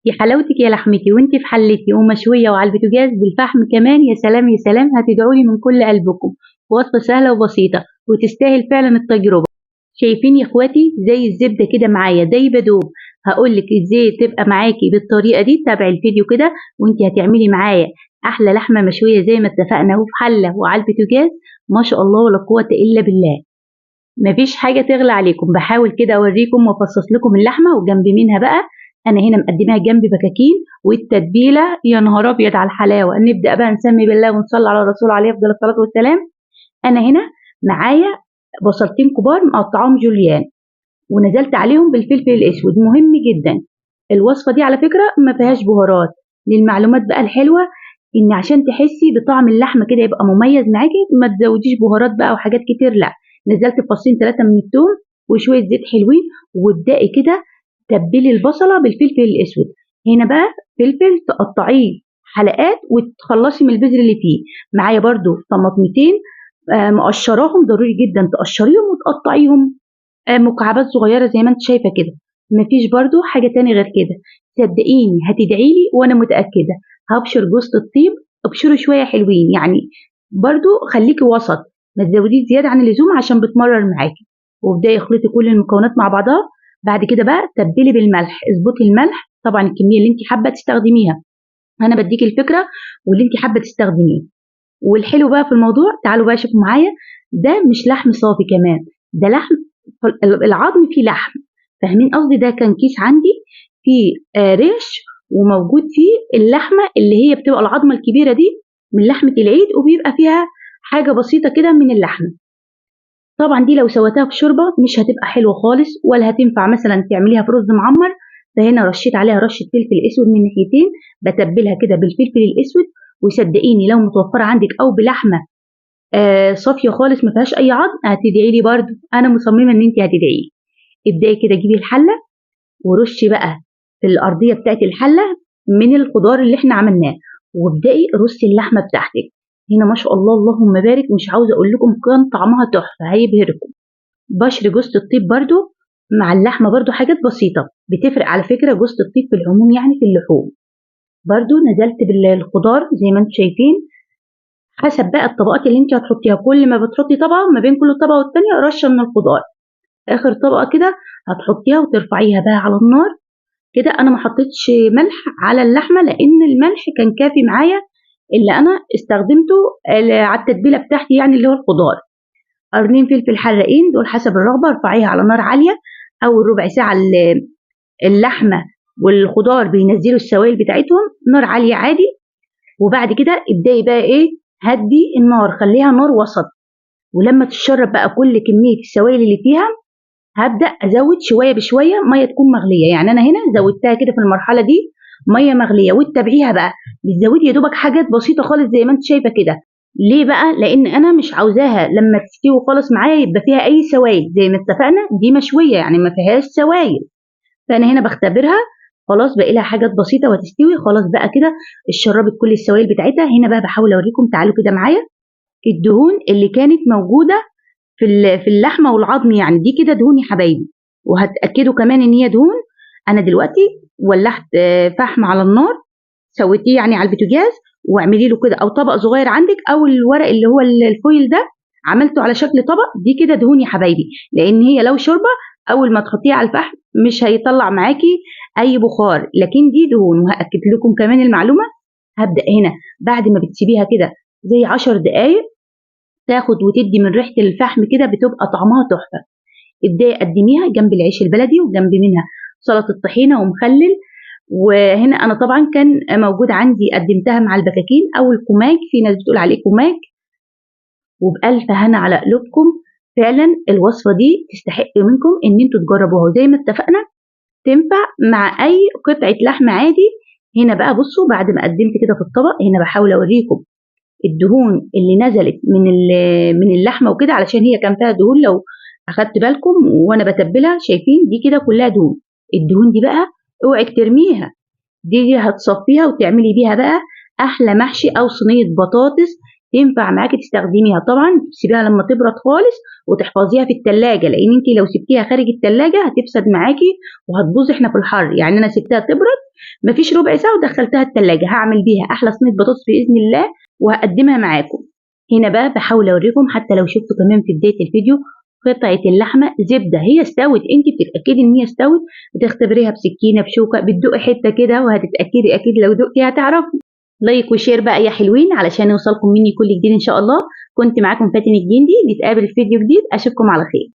يا حلاوتك يا لحمتي وانت في حلتي ومشوية وعلى البوتاجاز بالفحم كمان، يا سلام يا سلام، هتدعولي من كل قلبكم. وصفة سهلة وبسيطة وتستاهل فعلا التجربة. شايفين يا اخواتي زي الزبدة كده معايا دايبة دوب. هقولك ازاي تبقى معاكي بالطريقة دي، تابعي الفيديو كده وانت هتعملي معايا احلى لحمة مشوية زي ما اتفقنا اهو، في حلة وعلى البوتاجاز. ما شاء الله ولا قوة الا بالله. مفيش حاجة تغلى عليكم، بحاول كده اوريكم وافصص لكم اللحمة، وجنب منها بقى انا هنا مقدماها جنب بكاكين والتتبيلة. يا نهار ابيض على الحلاوة، نبدأ بقى نسمي بالله ونصلي على الرسول عليه افضل الصلاة والسلام. انا هنا معايا بصلتين كبار مقطعاهم جوليان، ونزلت عليهم بالفلفل الاسود. مهم جدا الوصفة دي على فكرة ما فيهاش بهارات. للمعلومات بقى الحلوة، ان عشان تحسي بطعم اللحمة كده يبقى مميز معاكي ما تزوديش بهارات بقى وحاجات كتير، لا. نزلت بفصين 3 من الثوم وشوية زيت حلوين، وابدأي كده تبلي البصلة بالفلفل الاسود. هنا بقى فلفل تقطعيه حلقات وتخلصي من البذر اللي فيه. معايا برضو طماطمتين مقشراهم، ضروري جدا تقشريهم وتقطعيهم مكعبات صغيرة زي ما انت شايفة كده. مفيش برضو حاجة تاني غير كده. صدقيني هتدعيلي وانا متأكدة. هبشر جوز الطيب، ابشره شوية حلوين يعني، برضو خليكي وسط، ما تزوديش زيادة عن اللزوم عشان بتمرر معاكي. وابدأي اخلطي كل المكونات مع بعضها. بعد كده بقى تبلي بالملح، اظبطي الملح طبعا الكمية اللي انت حابة تستخدميها، انا بديكي الفكرة واللي انت حابة تستخدميه. والحلو بقى في الموضوع، تعالوا بقى شوفوا معايا، ده مش لحم صافي كمان، ده لحم العظم فيه لحم. فاهمين قصدي؟ ده كان كيس عندي فيه ريش، وموجود فيه اللحمه اللي هي بتبقى العظمه الكبيره دي من لحمه العيد، وبيبقى فيها حاجه بسيطه كده من اللحمه. طبعا دي لو سويتها في شوربه مش هتبقى حلوه خالص، ولا هتنفع مثلا تعمليها في رز معمر. فهنا رشيت عليها رشه فلفل اسود من ناحيتين، بتبلها كده بالفلفل الاسود. وصدقيني لو متوفره عندك او بلحمه صافيه خالص ما فيهاش اي عظم، هتدعي لي برضو، انا مصممه ان انت هتدعي لي. ابداي كده جيبي الحله ورشي بقى في الارضيه بتاعت الحله من الخضار اللي احنا عملناه، وابداي رصي اللحمه بتاعتك. هنا ما شاء الله اللهم بارك، مش عاوزه اقول لكم كان طعمها تحفه هيبهركم. بشر جوز الطيب برضو مع اللحمه، برضو حاجات بسيطه بتفرق على فكره. جوز الطيب في العموم يعني في اللحوم. برضو نزلت بالخضار زي ما انتم شايفين، حسب بقى الطبقات اللي انت هتحطيها. كل ما بتحطي طبقه ما بين كل طبقه والتانيه رشه من الخضار. اخر طبقه كده هتحطيها وترفعيها بقى على النار. كده انا ما حطيتش ملح على اللحمه لان الملح كان كافي معايا اللي انا استخدمته على التتبيله بتاعتي، يعني اللي هو الخضار. قرنين فلفل حراقين دول حسب الرغبه، ارفعيها على نار عاليه. اول ربع ساعه اللحمه والخضار بينزلوا السوائل بتاعتهم، نار عاليه عادي. وبعد كده ابداي بقى ايه، هدي النار، خليها نار وسط. ولما تشرب بقى كل كميه السوائل اللي فيها، هبدا ازود شويه بشويه ميه تكون مغليه. يعني انا هنا زودتها كده في المرحله دي ميه مغليه، وتتابعيها بقى بتزودي يا دوبك حاجات بسيطه خالص زي ما انت شايفه كده. ليه بقى؟ لان انا مش عاوزاها لما تستوي خالص معايا يبقى فيها اي سوائل. زي ما اتفقنا دي مشويه يعني ما فيهاش سوائل، فانا هنا بختبرها. خلاص بقى لها حاجات بسيطه وهتستوي خلاص بقى كده، شربت كل السوائل بتاعتها. هنا بقى بحاول اوريكم، تعالوا كده معايا، الدهون اللي كانت موجوده في اللحمه والعظم، يعني دي كده دهون يا حبايبي. وهتاكدوا كمان ان هي دهون. انا دلوقتي ولعت فحم على النار، سويتيه يعني على البوتاجاز، واعملي له كده او طبق صغير عندك، او الورق اللي هو الفويل ده عملته على شكل طبق. دي كده دهون يا حبايبي، لان هي لو شوربه اول ما تحطيها على الفحم مش هيطلع معاكي اي بخار، لكن دي دهون. وهاكد لكم كمان المعلومه، هبدا هنا بعد ما بتسيبيها كده زي 10 دقائق تاخد وتدي من ريحه الفحم كده، بتبقى طعمها تحفه. ابداي قدميها جنب العيش البلدي وجنب منها سلطه طحينه ومخلل. وهنا انا طبعا كان موجود عندي قدمتها مع البكاكين او الكوماج، في ناس بتقول عليه كوماج. وبألف هنا على قلوبكم، فعلا الوصفه دي تستحق منكم ان انتوا تجربوها. زي ما اتفقنا تنفع مع اي قطعه لحم عادي. هنا بقى بصوا بعد ما قدمت كده في الطبق، هنا بحاول اوريكم الدهون اللي نزلت من اللحمه وكده، علشان هي كان فيها دهون. لو اخدت بالكم وانا بتبلها شايفين دي كده كلها دهون. الدهون دي بقى اوعك ترميها، دي هتصفيها وتعملي بيها بقى احلى محشي او صينيه بطاطس تنفع معاكي تستخدميها. طبعا تسيبيها لما تبرد خالص وتحفظيها في التلاجة، لان انت لو سبتيها خارج التلاجة هتفسد معاكي وهتبوظ. احنا في الحر يعني انا سبتها تبرد مفيش ربع ساعه ودخلتها التلاجة. هعمل بيها احلى صينيه بطاطس باذن الله وهقدمها معاكم. هنا بقى بحاول اوريكم حتى لو شفتوا كمان في بدايه الفيديو قطعه اللحمه زبده، هي استوت. انت بتتاكدي ان هي استوت، بتختبريها بسكينه بشوكه، بتدوقي حته كده وهتتاكدي اكيد لو دقتي هتعرفي. لايك وشير بقى يا حلوين علشان يوصلكم مني كل جديد ان شاء الله. كنت معاكم فاتن الجندي، نتقابل في فيديو جديد، اشوفكم على خير.